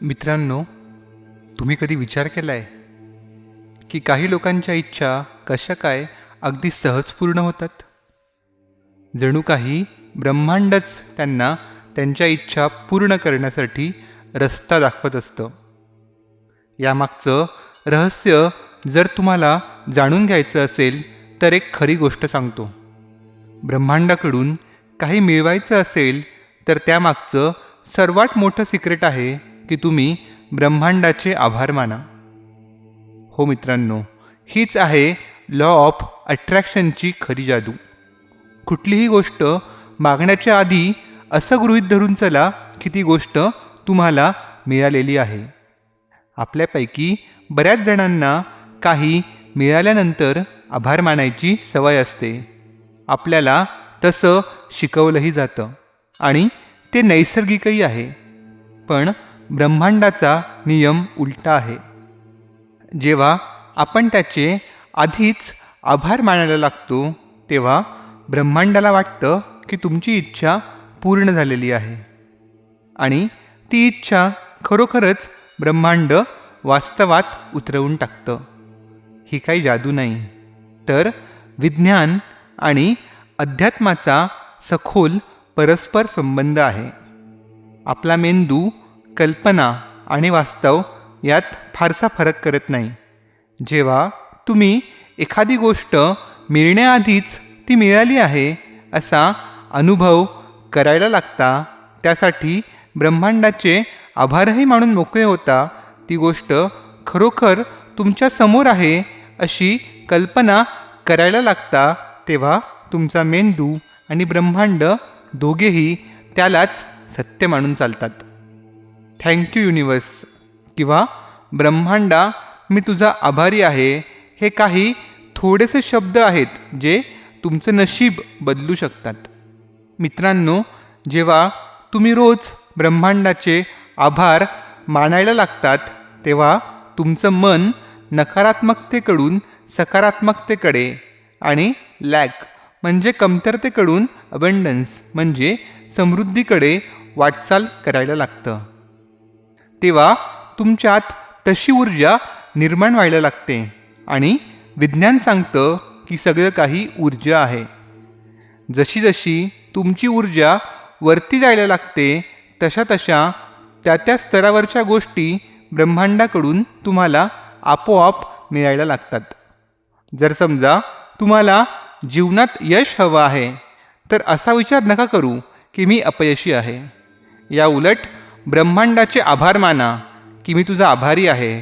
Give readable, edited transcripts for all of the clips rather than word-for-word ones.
मित्रांनो, तुम्ही कधी विचार केला आहे की काही लोकांच्या इच्छा कशा काय अगदी सहज पूर्ण होतात? जणू काही ब्रह्मांडच त्यांना त्यांच्या इच्छा पूर्ण करण्यासाठी रस्ता दाखवत असतं. यामागचं रहस्य जर तुम्हाला जाणून घ्यायचं असेल तर एक खरी गोष्ट सांगतो. ब्रह्मांडाकडून काही मिळवायचं असेल तर त्यामागचं सर्वात मोठं सिक्रेट आहे की तुम्ही ब्रह्मांडाचे आभार माना. हो मित्रांनो, हीच आहे लॉ ऑफ अट्रॅक्शनची खरी जादू. कुठलीही गोष्ट मागण्याच्या आधी असं गृहीत धरून चला की ती गोष्ट तुम्हाला मिळालेली आहे. आपल्यापैकी बऱ्याच जणांना काही मिळाल्यानंतर आभार मानायची सवय असते. आपल्याला तसं शिकवलंही जातं आणि ते नैसर्गिकही आहे. पण ब्रह्मांडाचा नियम उलटा आहे. जेव्हा आपण त्याचे आधीच आभार मानायला लागतो तेव्हा ब्रह्मांडाला वाटतं की तुमची इच्छा पूर्ण झालेली आहे आणि ती इच्छा खरोखरच ब्रह्मांड वास्तवात उतरवून टाकतं. ही काही जादू नाही, तर विज्ञान आणि अध्यात्माचा सखोल परस्पर संबंध आहे. आपला मेंदू कल्पना आणि वास्तव यात फारसा फरक करत नाही. जेव्हा तुम्ही एखादी गोष्ट मिळण्याआधीच ती मिळाली आहे असा अनुभव करायला लागता, त्यासाठी ब्रह्मांडाचे आभारही मानून मोकळे होता, ती गोष्ट खरोखर तुमच्या समोर आहे अशी कल्पना करायला लागता, तेव्हा तुमचा मेंदू आणि ब्रह्मांड दोघेही त्यालाच सत्य मानून चालतात. थँक्यू युनिवर्स किंवा ब्रह्मांडा, मी तुझा आभारी आहे, हे काही थोडेसे शब्द आहेत जे तुमचं नशीब बदलू शकतात. मित्रांनो, जेव्हा तुम्ही रोज ब्रह्मांडाचे आभार मानायला लागतात तेव्हा तुमचं मन नकारात्मकतेकडून सकारात्मकतेकडे आणि लॅक म्हणजे कमतरतेकडून अबंडन्स म्हणजे समृद्धीकडे वाटचाल करायला लागतं. तेव्हा तुमच्यात तशी ऊर्जा निर्माण व्हायला लागते आणि विज्ञान सांगतं की सगळं काही ऊर्जा आहे. जशी जशी तुमची ऊर्जा वरती जायला लागते तशा तशा त्या स्तरावरच्या गोष्टी ब्रह्मांडाकडून तुम्हाला आपोआप मिळायला लागतात. जर समजा तुम्हाला जीवनात यश हवं आहे तर असा विचार नका करू की मी अपयशी आहे. या उलट ब्रह्मांडाचे आभार माना की मी तुझा आभारी आहे,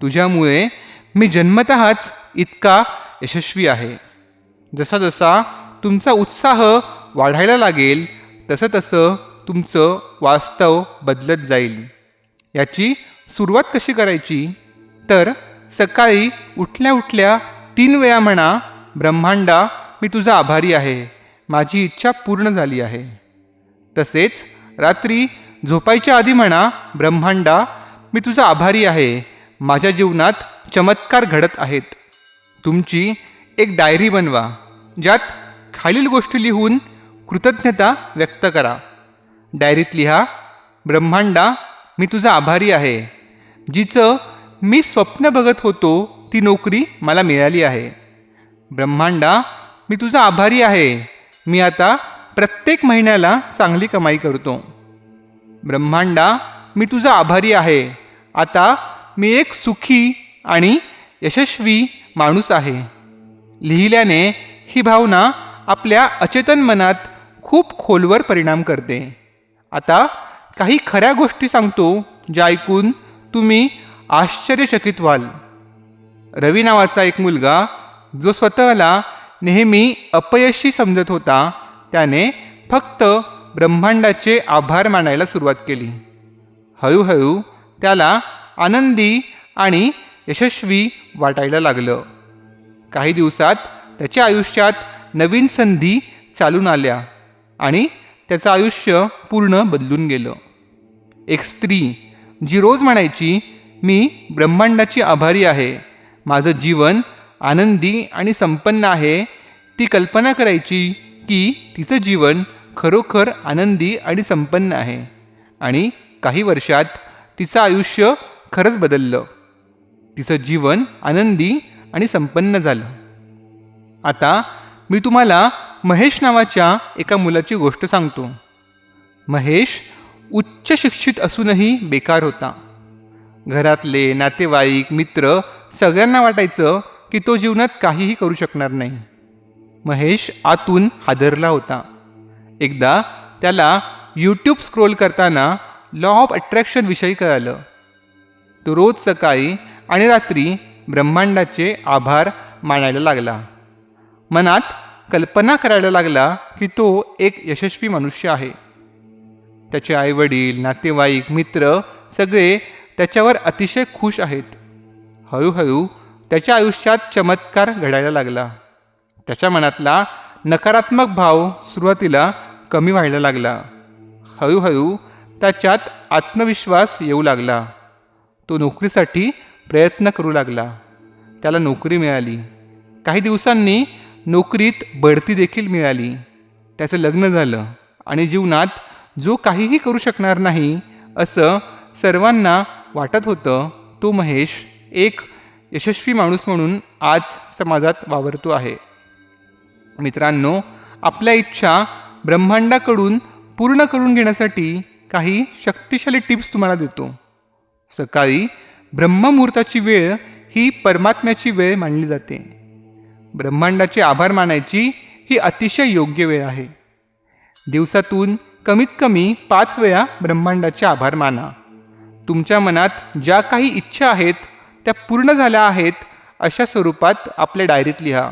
तुझ्यामुळे मी जन्मतःच इतका यशस्वी आहे. जसा जसा तुमचा उत्साह वाढायला लागेल तसं तसं तुमचं वास्तव बदलत जाईल. याची सुरुवात कशी करायची? तर सकाळी उठल्या उठल्या 3 वेळा म्हणा, ब्रह्मांडा, मी तुझा आभारी आहे, माझी इच्छा पूर्ण झाली आहे. तसेच रात्री झोपायच्या आधी म्हणा, ब्रह्मांडा, मी तुझा आभारी आहे, माझ्या जीवनात चमत्कार घडत आहेत. तुमची एक डायरी बनवा ज्यात खालील गोष्टी लिहून कृतज्ञता व्यक्त करा. डायरीत लिहा, ब्रह्मांडा, मी तुझा आभारी आहे, जिचं मी स्वप्न बघत होतो ती नोकरी मला मिळाली आहे. ब्रह्मांडा, मी तुझा आभारी आहे, मी आता प्रत्येक महिन्याला चांगली कमाई करतो. ब्रह्मांडा, मी तुझा आभारी आहे, आता मी एक सुखी आणि यशस्वी माणूस आहे. लिहिल्याने ही भावना आपल्या अचेतन मनात खूप खोलवर परिणाम करते. आता काही खऱ्या गोष्टी सांगतो ज्या ऐकून तुम्ही आश्चर्यचकित व्हाल. रवी नावाचा एक मुलगा जो स्वतःला नेहमी अपयशी समजत होता, त्याने फक्त ब्रह्मांडाचे आभार मानायला सुरुवात केली. हळूहळू त्याला आनंदी आणि यशस्वी वाटायला लागलं. काही दिवसात त्याच्या आयुष्यात नवीन संधी चालून आल्या आणि त्याचं आयुष्य पूर्ण बदलून गेलं. एक स्त्री जी रोज म्हणायची, मी ब्रह्मांडाची आभारी आहे, माझं जीवन आनंदी आणि संपन्न आहे, ती कल्पना करायची की तिचं जीवन खरोखर आनंदी आणि संपन्न आहे आणि काही वर्षात तिचं आयुष्य खरंच बदललं. तिचं जीवन आनंदी आणि संपन्न झालं. आता मी तुम्हाला महेश नावाच्या एका मुलाची गोष्ट सांगतो. महेश उच्च शिक्षित असूनही बेकार होता. घरातले, नातेवाईक, मित्र सगळ्यांना वाटायचं की तो जीवनात काहीही करू शकणार नाही. महेश आतून हादरला होता. एकदा त्याला यूट्यूब स्क्रोल करताना लॉ ऑफ अट्रॅक्शन विषयी कळालं. तो रोज सकाळी आणि रात्री ब्रह्मांडाचे आभार मानायला लागला. मनात कल्पना करायला लागला की तो एक यशस्वी मनुष्य आहे. त्याचे आईवडील, नातेवाईक, मित्र सगळे त्याच्यावर अतिशय खुश आहेत. हळूहळू त्याच्या आयुष्यात चमत्कार घडायला लागला. त्याच्या मनातला नकारात्मक भाव सुरुवातीला कमी व्हायला लागला. हळूहळू त्याच्यात आत्मविश्वास येऊ लागला. तो नोकरीसाठी प्रयत्न करू लागला. त्याला नोकरी मिळाली. काही दिवसांनी नोकरीत बढती देखील मिळाली. त्याचं लग्न झालं आणि जीवनात जो काहीही करू शकणार नाही असं सर्वांना वाटत होतं, तो महेश एक यशस्वी माणूस म्हणून आज समाजात वावरतो आहे. मित्रांनो, आपल्या इच्छा ब्रह्मांडाकडून पूर्ण करून घेण्यासाठी काही शक्तिशाली टिप्स तुम्हाला देतो. सकाळी ब्रह्ममुहूर्ताची वेळ ही परमात्म्याची वेळ मानली जाते. ब्रह्मांडाचे आभार मानायची ही अतिशय योग्य वेळ आहे. दिवसातून कमीत कमी 5 वेळा ब्रह्मांडाचे आभार माना. तुमच्या मनात ज्या काही इच्छा आहेत त्या पूर्ण झाल्या आहेत अशा स्वरूपात आपल्या डायरीत लिहा.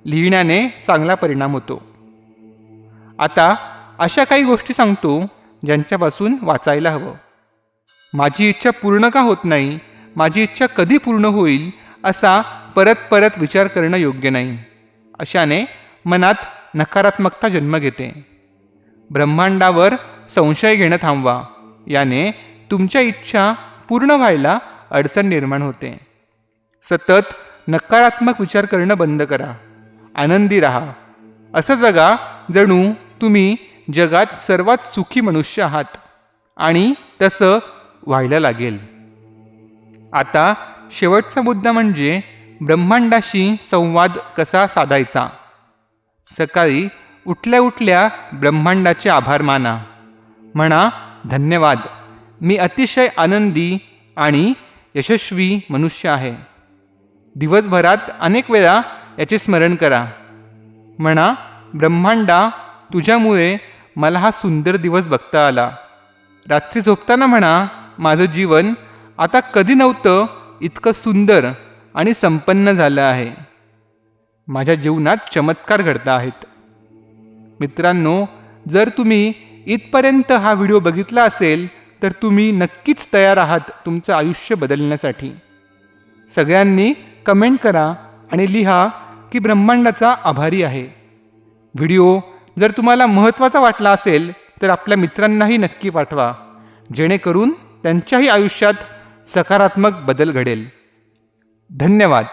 लिहिण्याने चांगला परिणाम होतो. आता अशा काही गोष्टी सांगतो ज्यांच्यापासून वाचायला हवं. माझी इच्छा पूर्ण का होत नाही, माझी इच्छा कधी पूर्ण होईल असा परत परत विचार करणं योग्य नाही. अशाने मनात नकारात्मकता जन्म घेते. ब्रह्मांडावर संशय घेणं थांबवा. याने तुमच्या इच्छा पूर्ण व्हायला अडचण निर्माण होते. सतत नकारात्मक विचार करणं बंद करा. आनंदी राहा. असं जगा जणू तुम्ही जगात सर्वात सुखी मनुष्य आहात आणि तसं व्हायला लागेल. आता शेवटचा मुद्दा म्हणजे ब्रह्मांडाशी संवाद कसा साधायचा. सकाळी उठल्या उठल्या ब्रह्मांडाचे आभार माना. म्हणा, धन्यवाद, मी अतिशय आनंदी आणि यशस्वी मनुष्य आहे. दिवसभरात अनेक वेळा याचे स्मरण करा. म्हणा, ब्रह्मांडा, तुझ्यामुळे मला हा सुंदर दिवस बघता आला. रात्री झोपताना म्हणा, माझं जीवन आता कधी नव्हतं इतकं सुंदर आणि संपन्न झालं आहे. माझ्या जीवनात चमत्कार घडता आहेत. मित्रांनो, जर तुम्ही इथपर्यंत हा व्हिडिओ बघितला असेल तर तुम्ही नक्कीच तयार आहात तुमचं आयुष्य बदलण्यासाठी. सगळ्यांनी कमेंट करा आणि लिहा की ब्रह्मांडाचा आभारी आहे. व्हिडिओ जर तुम्हाला महत्त्वाचा वाटला असेल तर आपल्या मित्रांनाही नक्की पाठवा, जेणेकरून त्यांच्याही आयुष्यात सकारात्मक बदल घडेल. धन्यवाद.